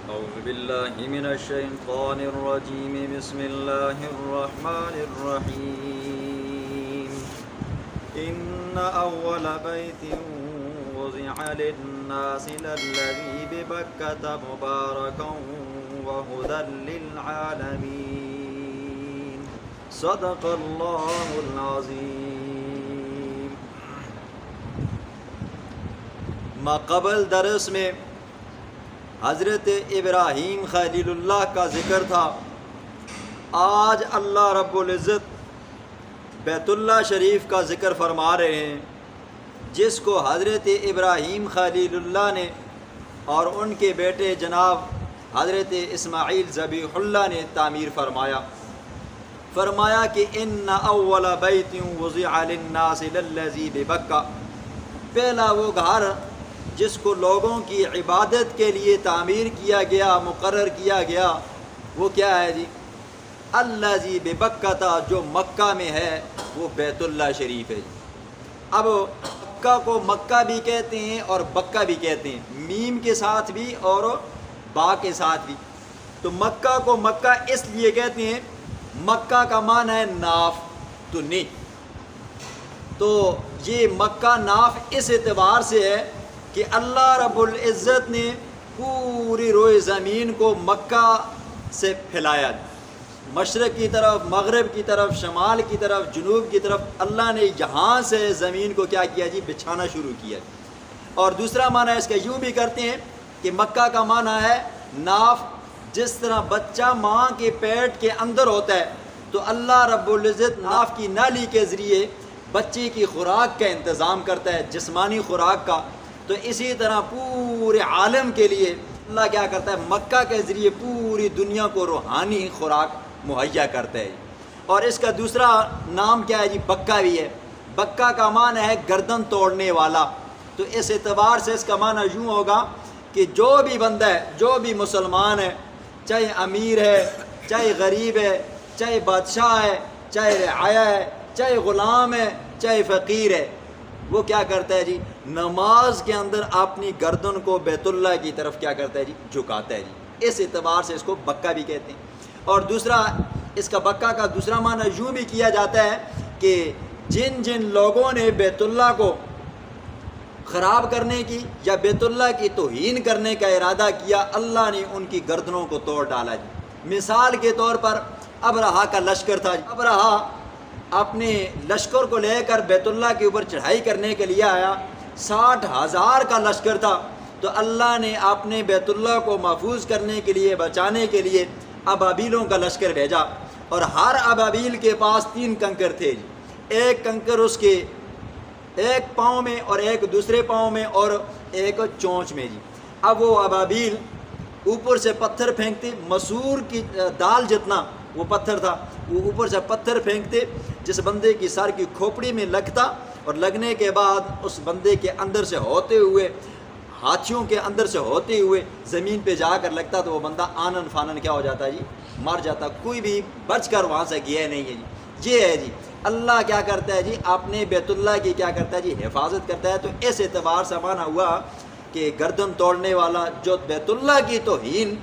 أعوذ بالله من الشيطان الرجيم بسم الله الرحمن الرحيم إن أول بيت وضع للناس للذي ببكة مباركا وهدى للعالمين صدق الله العظيم. ما قبل درس میں حضرت ابراہیم خلیل اللہ کا ذکر تھا. آج اللہ رب العزت بیت اللہ شریف کا ذکر فرما رہے ہیں، جس کو حضرت ابراہیم خلیل اللہ نے اور ان کے بیٹے جناب حضرت اسماعیل ذبیح اللہ نے تعمیر فرمایا کہ ان اول بیت وضع للناس للذی ببکہ، پہلا وہ گھر جس کو لوگوں کی عبادت کے لیے تعمیر کیا گیا، مقرر کیا گیا، وہ کیا ہے جی؟ الذی ببکہ تھا، جو مکہ میں ہے، وہ بیت اللہ شریف ہے. اب مکہ کو مکہ بھی کہتے ہیں اور بکہ بھی کہتے ہیں، میم کے ساتھ بھی اور با کے ساتھ بھی. تو مکہ کو مکہ اس لیے کہتے ہیں، مکہ کا معنی ہے ناف، تو نہیں، تو یہ مکہ ناف اس اعتبار سے ہے کہ اللہ رب العزت نے پوری روئے زمین کو مکہ سے پھیلایا، مشرق کی طرف، مغرب کی طرف، شمال کی طرف، جنوب کی طرف اللہ نے یہاں سے زمین کو کیا کیا جی؟ بچھانا شروع کیا. اور دوسرا معنی اس کا یوں بھی کرتے ہیں کہ مکہ کا معنی ہے ناف. جس طرح بچہ ماں کے پیٹ کے اندر ہوتا ہے تو اللہ رب العزت ناف کی نالی کے ذریعے بچے کی خوراک کا انتظام کرتا ہے، جسمانی خوراک کا. تو اسی طرح پورے عالم کے لیے اللہ کیا کرتا ہے؟ مکہ کے ذریعے پوری دنیا کو روحانی خوراک مہیا کرتا ہے. اور اس کا دوسرا نام کیا ہے جی؟ بکہ بھی ہے. بکہ کا معنی ہے گردن توڑنے والا. تو اس اعتبار سے اس کا معنی یوں ہوگا کہ جو بھی بندہ ہے، جو بھی مسلمان ہے، چاہے امیر ہے، چاہے غریب ہے، چاہے بادشاہ ہے، چاہے رعایا ہے، چاہے غلام ہے، چاہے فقیر ہے، وہ کیا کرتا ہے جی؟ نماز کے اندر اپنی گردن کو بیت اللہ کی طرف کیا کرتا ہے جی؟ جھکاتا ہے جی. اس اعتبار سے اس کو بکہ بھی کہتے ہیں. اور دوسرا اس کا بکہ کا دوسرا معنی یوں بھی کیا جاتا ہے کہ جن جن لوگوں نے بیت اللہ کو خراب کرنے کی یا بیت اللہ کی توہین کرنے کا ارادہ کیا، اللہ نے ان کی گردنوں کو توڑ ڈالا جی. مثال کے طور پر ابرہا کا لشکر تھا. ابرہا اپنے لشکر کو لے کر بیت اللہ کے اوپر چڑھائی کرنے کے لیے آیا. 60,000 کا لشکر تھا. تو اللہ نے اپنے بیت اللہ کو محفوظ کرنے کے لیے، بچانے کے لیے ابابیلوں کا لشکر بھیجا. اور ہر ابابیل کے پاس 3 کنکر تھے جی. ایک کنکر اس کے ایک پاؤں میں اور ایک دوسرے پاؤں میں اور ایک چونچ میں جی. اب وہ ابابیل اوپر سے پتھر پھینکتے، مسور کی دال جتنا وہ پتھر تھا، وہ اوپر سے پتھر پھینکتے، جس بندے کی سر کی کھوپڑی میں لگتا اور لگنے کے بعد اس بندے کے اندر سے ہوتے ہوئے، ہاتھیوں کے اندر سے ہوتے ہوئے زمین پہ جا کر لگتا تو وہ بندہ آنن فانن کیا ہو جاتا ہے جی؟ مر جاتا. کوئی بھی بچ کر وہاں سے گیا نہیں ہے جی. یہ ہے جی اللہ کیا کرتا ہے جی؟ اپنے بیت اللہ کی کیا کرتا ہے جی؟ حفاظت کرتا ہے. تو اس اعتبار سے مانا ہوا کہ گردن توڑنے والا جو بیت اللہ کی توہین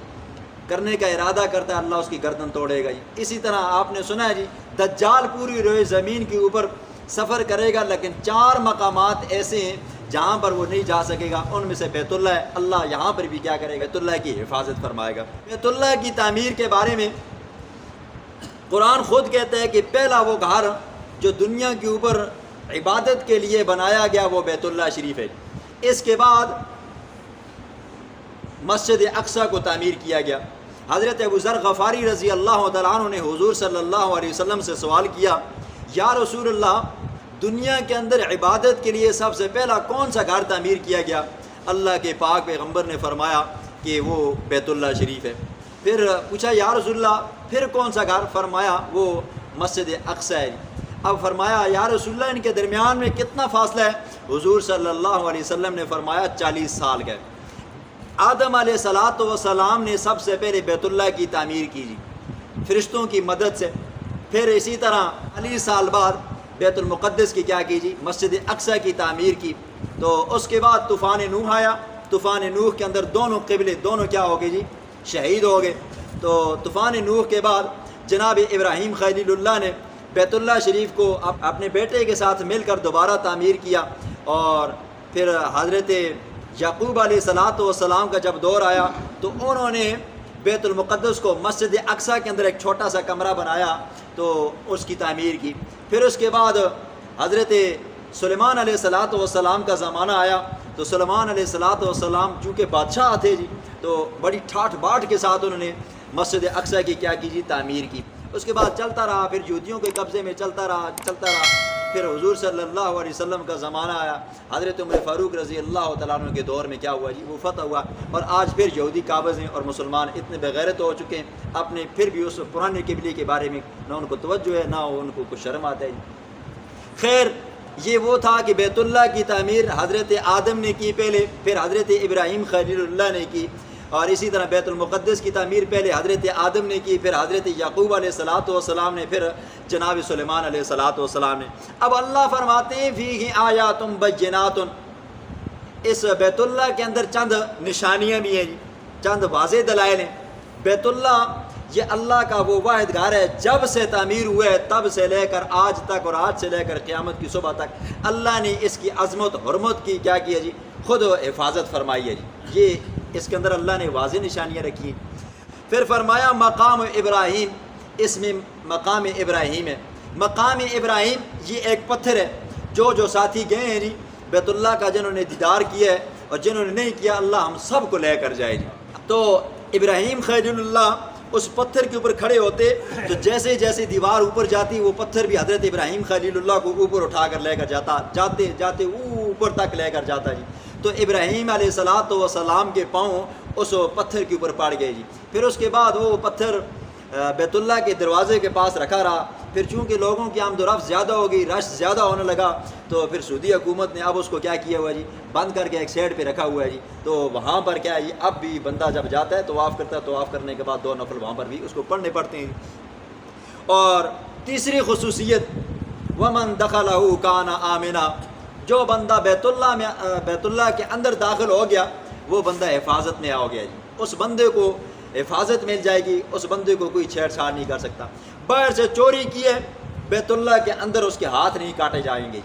کرنے کا ارادہ کرتا ہے، اللہ اس کی گردن توڑے گا جی. اسی طرح آپ نے سنا ہے جی دجال پوری روئے زمین کے اوپر سفر کرے گا، لیکن 4 مقامات ایسے ہیں جہاں پر وہ نہیں جا سکے گا. ان میں سے بیت اللہ ہے. اللہ یہاں پر بھی کیا کرے گا؟ بیت اللہ کی حفاظت فرمائے گا. بیت اللہ کی تعمیر کے بارے میں قرآن خود کہتا ہے کہ پہلا وہ گھر جو دنیا کے اوپر عبادت کے لیے بنایا گیا وہ بیت اللہ شریف ہے. اس کے بعد مسجد اقصی کو تعمیر کیا گیا. حضرت ابو ذر غفاری رضی اللہ تعالیٰ عنہ نے حضور صلی اللہ علیہ وسلم سے سوال کیا، یا رسول اللہ، دنیا کے اندر عبادت کے لیے سب سے پہلا کون سا گھر تعمیر کیا گیا؟ اللہ کے پاک پیغمبر نے فرمایا کہ وہ بیت اللہ شریف ہے. پھر پوچھا یا رسول اللہ پھر کون سا گھر؟ فرمایا وہ مسجد اقصی ہے. اب فرمایا یا رسول اللہ ان کے درمیان میں کتنا فاصلہ ہے؟ حضور صلی اللہ علیہ وسلم نے فرمایا 40 سال کا. آدم علیہ السلام نے سب سے پہلے بیت اللہ کی تعمیر کی جی فرشتوں کی مدد سے. پھر اسی طرح 40 سال بعد بیت المقدس کی کیا کی جی؟ مسجد اقصی کی تعمیر کی. تو اس کے بعد طوفان نوح آیا. طوفان نوح کے اندر دونوں قبلے دونوں کیا ہو گئے جی؟ شہید ہو گئے۔ تو طوفان نوح کے بعد جناب ابراہیم خلیل اللہ نے بیت اللہ شریف کو اپنے بیٹے کے ساتھ مل کر دوبارہ تعمیر کیا، اور پھر حضرت یعقوب علیہ السلام کا جب دور آیا تو انہوں نے بیت المقدس کو مسجد اقصی کے اندر ایک چھوٹا سا کمرہ بنایا تو اس کی تعمیر کی۔ پھر اس کے بعد حضرت سلیمان علیہ السلام کا زمانہ آیا، تو سلیمان علیہ السلام چونکہ بادشاہ تھے جی، تو بڑی ٹھاٹھ باٹھ کے ساتھ انہوں نے مسجد اقصی کی کیا کی جی تعمیر کی۔ اس کے بعد چلتا رہا، پھر یہودیوں کے قبضے میں چلتا رہا، پھر حضور صلی اللہ علیہ وسلم کا زمانہ آیا، حضرت عمر فاروق رضی اللہ تعالیٰ عنہ کے دور میں کیا ہوا جی، وہ فتح ہوا، اور آج پھر یہودی قابض ہیں اور مسلمان اتنے بغیرت ہو چکے ہیں اپنے، پھر بھی اس پرانے قبلے کے بارے میں نہ ان کو توجہ ہے، نہ ان کو کچھ شرم آتا ہے جی۔ خیر، یہ وہ تھا کہ بیت اللہ کی تعمیر حضرت آدم نے کی پہلے، پھر حضرت ابراہیم خلیل اللہ نے کی، اور اسی طرح بیت المقدس کی تعمیر پہلے حضرت آدم نے کی، پھر حضرت یعقوب علیہ السلام نے، پھر جناب سلیمان علیہ السلام نے۔ اب اللہ فرماتے ہیں فیہ آیات بینات، اس بیت اللہ کے اندر چند نشانیاں بھی ہیں جی، چند واضح دلائل ہیں۔ بیت اللہ یہ اللہ کا وہ واحد گھر ہے، جب سے تعمیر ہوا ہے تب سے لے کر آج تک، اور آج سے لے کر قیامت کی صبح تک اللہ نے اس کی عظمت حرمت کی کیا کیا جی، خود حفاظت فرمائی ہے جی۔ یہ اس کے اندر اللہ نے واضح نشانیاں رکھی ہیں۔ پھر فرمایا مقام ابراہیم، اس میں مقام ابراہیم ہے۔ مقام ابراہیم یہ ایک پتھر ہے، جو ساتھی گئے ہیں جی بیت اللہ کا، جنہوں نے دیدار کیا ہے اور جنہوں نے نہیں کیا، اللہ ہم سب کو لے کر جائے جی۔ تو ابراہیم خلیل اللہ اس پتھر کے اوپر کھڑے ہوتے تو جیسے جیسے دیوار اوپر جاتی وہ پتھر بھی حضرت ابراہیم خلیل اللہ کو اوپر اٹھا کر لے کر جاتا، جاتے جاتے اوپر تک لے کر جاتا جی۔ تو ابراہیم علیہ السلام کے پاؤں اس پتھر کے اوپر پڑ گئے جی۔ پھر اس کے بعد وہ پتھر بیت اللہ کے دروازے کے پاس رکھا رہا، پھر چونکہ لوگوں کی آمد و رفت زیادہ ہو گئی، رش زیادہ ہونے لگا، تو پھر سعودی حکومت نے اب اس کو کیا کیا ہوا جی، بند کر کے ایک سائڈ پہ رکھا ہوا ہے جی۔ تو وہاں پر کیا ہے جی، اب بھی بندہ جب جاتا ہے طواف کرتا ہے، طواف کرنے کے بعد 2 نفل وہاں پر بھی اس کو پڑھنے پڑتے ہیں۔ اور تیسری خصوصیت ومن دخلہ کان آمنا، جو بندہ بیت اللہ کے اندر داخل ہو گیا وہ بندہ حفاظت میں آ گیا جی، اس بندے کو حفاظت مل جائے گی، اس بندے کو کوئی چھیڑ چھاڑ نہیں کر سکتا۔ باہر سے چوری کی ہے، بیت اللہ کے اندر اس کے ہاتھ نہیں کاٹے جائیں گے،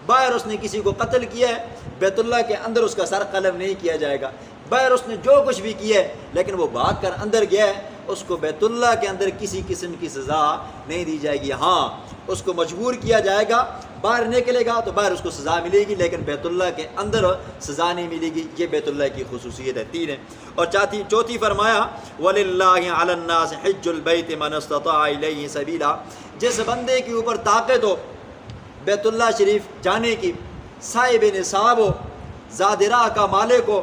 باہر اس نے کسی کو قتل کیا ہے، بیت اللہ کے اندر اس کا سر قلم نہیں کیا جائے گا، باہر اس نے جو کچھ بھی کیا ہے لیکن وہ بھاگ کر اندر گیا ہے، اس کو بیت اللہ کے اندر کسی قسم کی سزا نہیں دی جائے گی۔ ہاں اس کو مجبور کیا جائے گا، باہر نکلے گا تو باہر اس کو سزا ملے گی، لیکن بیت اللہ کے اندر سزا نہیں ملے گی۔ یہ بیت اللہ کی خصوصیت ہے، 3 ہے۔ اور چوتھی فرمایا وَلِلَّهِ عَلَى النَّاسِ حِجُّ الْبَيْتِ مَنِ اسْتَطَاعَ إِلَيْهِ سَبِيلًا، جس بندے کے اوپر طاقت ہو بیت اللہ شریف جانے کی، صاحب نصاب ہو، زاد راہ کا مالک ہو،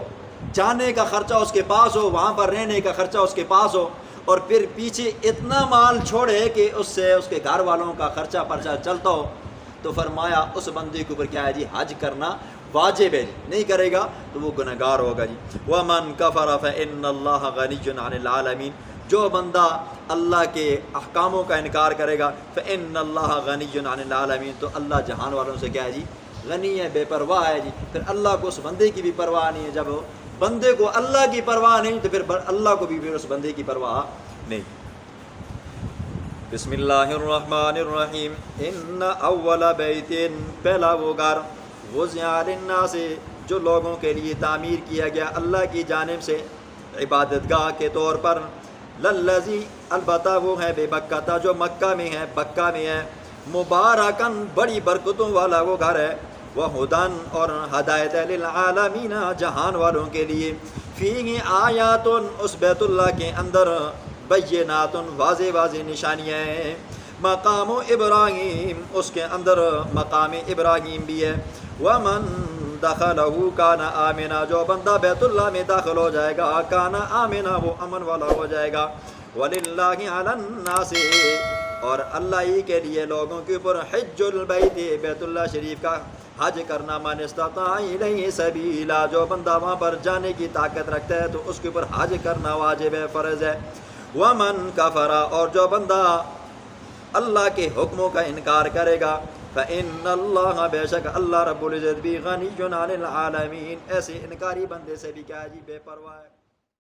جانے کا خرچہ اس کے پاس ہو، وہاں پر رہنے کا خرچہ اس کے پاس ہو، اور پھر پیچھے اتنا مال چھوڑے کہ اس سے اس کے گھر والوں کا خرچہ پرچہ چلتا ہو، تو فرمایا اس بندے کے اوپر کیا ہے جی، حج کرنا واجب ہے جی، نہیں کرے گا تو وہ گنہگار ہوگا جی۔ وَمَن كَفَرَ فَإِنَّ اللَّهَ غَنِيٌّ عَنِ الْعَالَمِينَ، جو بندہ اللہ کے احکاموں کا انکار کرے گا فَإِنَّ اللَّهَ غَنِيٌّ عَنِ الْعَالَمِينَ، تو اللہ جہان والوں سے کیا ہے جی، غنی ہے، بے پرواہ ہے جی۔ پھر اللہ کو اس بندے کی بھی پرواہ نہیں ہے، جب بندے کو اللہ کی پرواہ نہیں تو پھر اللہ کو بھی پھر اس بندے کی پرواہ نہیں۔ بسم اللہ الرحمن الرحیم۔ ان اول بیت، پہلا وہ گھر، وضع للناس، جو لوگوں کے لیے تعمیر کیا گیا اللہ کی جانب سے عبادت گاہ کے طور پر، للذی، البتہ وہ ہے، بے بکہ، جو مکہ میں ہے، بکہ میں ہے، مبارکن، بڑی برکتوں والا وہ گھر ہے، وہدن، اور ہدایت للعالمین، جہان والوں کے لیے، فیہ آیات، اس بیت اللہ کے اندر، بینات، واضح واضح نشانیاں ہیں، مقام ابراہیم، اس کے اندر مقام ابراہیم بھی ہے، ومن دخلہ کان آمنا، جو بندہ بیت اللہ میں داخل ہو جائے گا کان آمنا، وہ امن والا ہو جائے گا، وللہ علی الناس، اور اللہ ہی کے لیے لوگوں کے اوپر، حج البیت، بیت اللہ شریف کا حج کرنا، من استطاع الیہ سبیلا، جو بندہ وہاں پر جانے کی طاقت رکھتا ہے تو اس کے اوپر حج کرنا واجب ہے، فرض ہے۔ ومن کفر، اور جو بندہ اللہ کے حکموں کا انکار کرے گا، فإن اللہ، بے شک اللہ رب العزت بھی، غنی عن العالمین، ایسے انکاری بندے سے بھی کیا ہے جی، بے پرواہ ہے۔